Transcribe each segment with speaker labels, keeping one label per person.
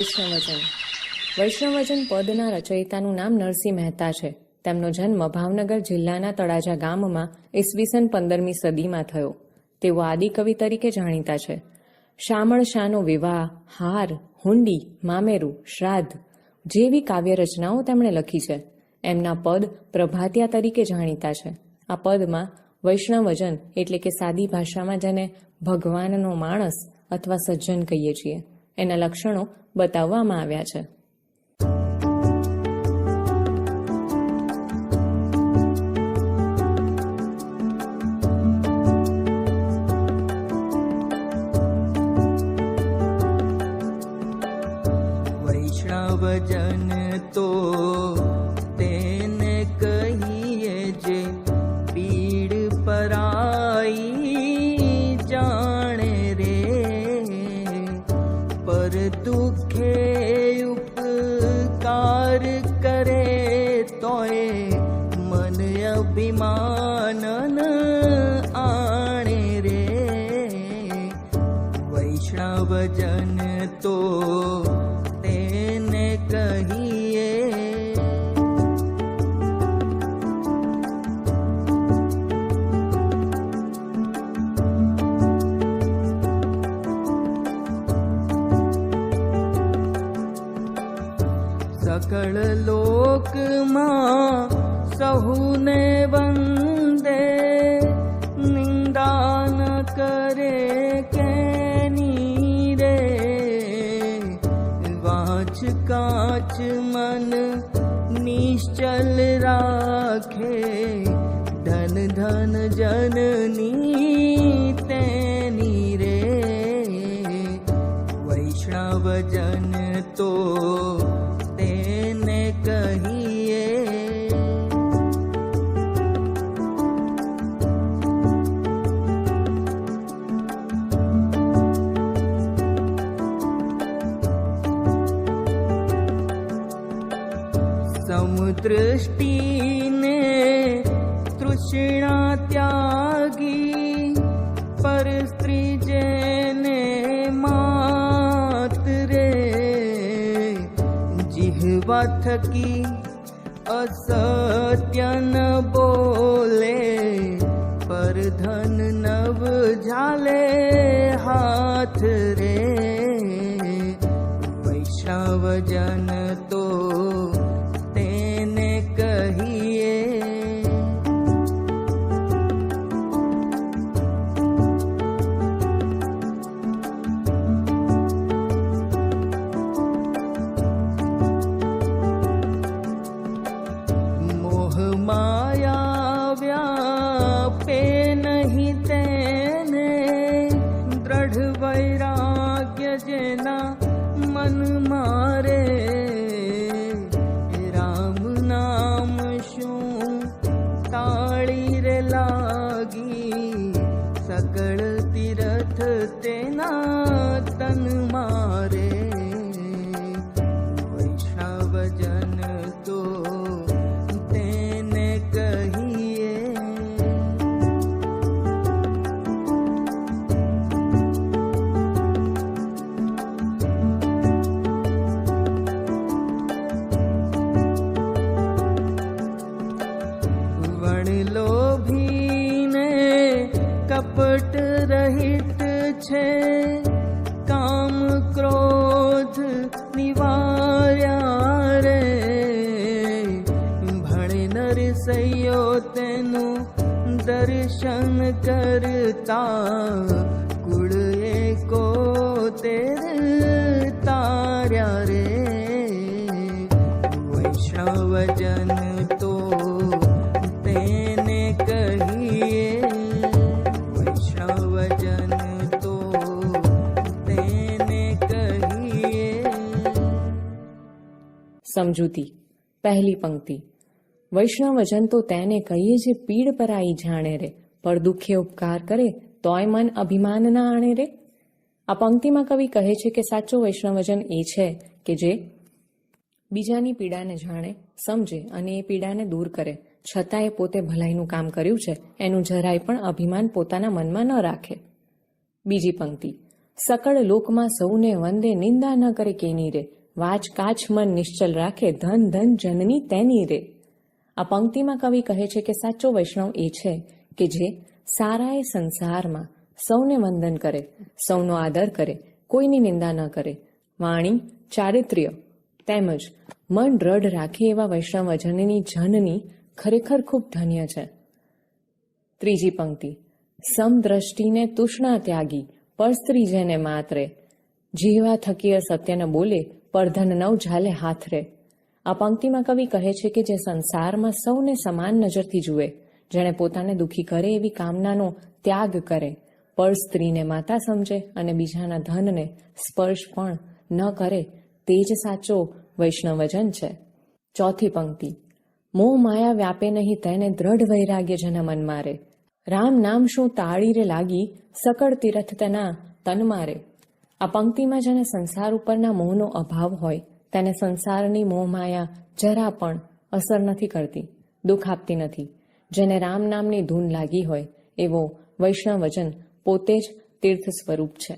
Speaker 1: વૈષ્ણવજન વૈષ્ણવજન પદના રચયિતાનું નામ નરસિંહ મહેતા છે. તેમનો જન્મ ભાવનગર જિલ્લાના તળાજા ગામમાં ઈસવીસન 15મી સદીમાં થયો. તેઓ આદિકવિ તરીકે જાણીતા છે. શામળ શાનો વિવાહ, હાર, હુંડી, મામેરું, શ્રાદ્ધ જેવી કાવ્ય રચનાઓ તેમણે લખી છે. એમના પદ પ્રભાતિયા તરીકે જાણીતા છે. આ પદમાં વૈષ્ણવજન એટલે કે સાદી ભાષામાં જેને ભગવાનનો માણસ અથવા સજ્જન કહીએ છીએ એના લક્ષણો બતાવવામાં આવ્યા છે.
Speaker 2: વૈષ્ણવજન તો તેને કહીએ જે પીડ પરાઈ જાણે રે, પર દુખે ઉપકાર કરે તોય મન અભિમાન આણે રે. વૈષ્ણવજન તો તેને કહીએ સકળ લોકમાં સહુને વંદે, નિંદા ન કરે કેની રે. વાંચ કાચ મન નિશ્ચલ રાખે, ધન ધન જનની તેની રે. વૈષ્ણવજન તો તેને કહીએ સમદૃષ્ટિને તૃષ્ણા ત્યાગી, પર સ્ત્રી જેને માત રે. જીહવા થકી અસત્ય ન બોલે, પર ધન નવ ઝાલે હાથ રે. વૈષ્ણવજન તો તેને કહીએ મોહ માયા વ્યાપે નહીં તેને, દ્રઢ વૈરાગ્ય જેના મન મારે. રામ નામ શું તાળી રે લાગી, સકળ તીરથ તેના તન મારે. વૈષ્ણવજન તો તેને કહીએ વણલોભીને કપટ રહિત છે, કામ ક્રોધ નિવાર્યા રે. ભણે નરસૈયો તેનું દર્શન કરતા, કુળ એકોતેર તાર્યા રે. વૈષ્ણવજન તો તેને કહીએ વૈષ્ણવજન તો તેને કહીએ.
Speaker 1: સમજૂતી. પહેલી પંક્તિ. વૈષ્ણવજન તો તેને કહીએ જે પીડ પરાઈ જાણે રે, પર દુઃખે ઉપકાર કરે તોય મન અભિમાન ના આણે રે. આ પંક્તિમાં કવિ કહે છે કે સાચો વૈષ્ણવજન એ છે કે જે બીજાની પીડાને જાણે, સમજે અને એ પીડાને દૂર કરે, છતાં એ પોતે ભલાઈનું કામ કર્યું છે એનું જરાય પણ અભિમાન પોતાના મનમાં ન રાખે. બીજી પંક્તિ. સકળ લોકમાં સૌને વંદે, નિંદા ન કરે કેની રે, વાચ કાચ મન નિશ્ચલ રાખે, ધન ધન જનની તેની રે. આ પંક્તિમાં કવિ કહે છે કે સાચો વૈષ્ણવ એ છે કે જે સારાએ સંસારમાં સૌને વંદન કરે, સૌનો આદર કરે, કોઈની નિંદા ન કરે, વાણી, ચારિત્ર્ય તેમજ મન દ્રઢ રાખે એવા વૈષ્ણવજનની જનની ખરેખર ખૂબ ધન્ય છે. ત્રીજી પંક્તિ, સમદ્રષ્ટિને તૃષ્ણા ત્યાગી, પરસ્ત્રી જેને માતરે, જીહવા થકી સત્ય ન બોલે, પરધન નવ ઝાલે હાથ રે. આ પંક્તિમાં કવિ કહે છે કે જે સંસારમાં સૌને સમાન નજરથી જુએ, જેણે પોતાને દુઃખી કરે એવી કામનાનો ત્યાગ કરે, પર સ્ત્રીને માતા સમજે અને બીજાના ધનને સ્પર્શ પણ ન કરે, તે જ સાચો વૈષ્ણવજન છે. ચોથી પંક્તિ, મોહ માયા વ્યાપે નહીં તેને, દ્રઢ વૈરાગ્ય જેના મન મારે, રામ નામ શું તાળી રે લાગી, સકળ તીરથ તેના તન મારે. આ પંક્તિમાં જેને સંસાર ઉપરના મોહનો અભાવ હોય તેને સંસારની મોહમાયા જરા પણ અસર નથી કરતી, દુઃખ આપતી નથી. જેને રામ નામની ધૂન લાગી હોય એવો વૈષ્ણવજન પોતે જ તીર્થ સ્વરૂપ છે.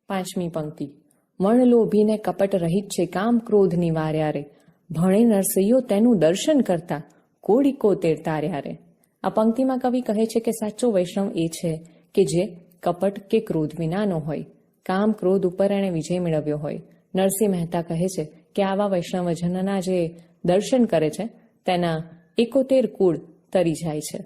Speaker 1: પાંચમી પંક્તિ, મણ લોભીને કપટ રહિત છે, કામ ક્રોધ નિવાર્યા રે, ભણે નરસૈયો તેનું દર્શન કરતા, કોડીકો તેર તાર્યા રે. આ પંક્તિમાં કવિ કહે છે કે સાચો વૈષ્ણવ એ છે કે જે કપટ કે ક્રોધ વિનાનો હોય, કામ ક્રોધ ઉપર એણે વિજય મેળવ્યો હોય. નરસિંહ મહેતા કહે છે કે આવા વૈષ્ણવજનના જે દર્શન કરે છે તેના 71 કુળ તરી જાય છે.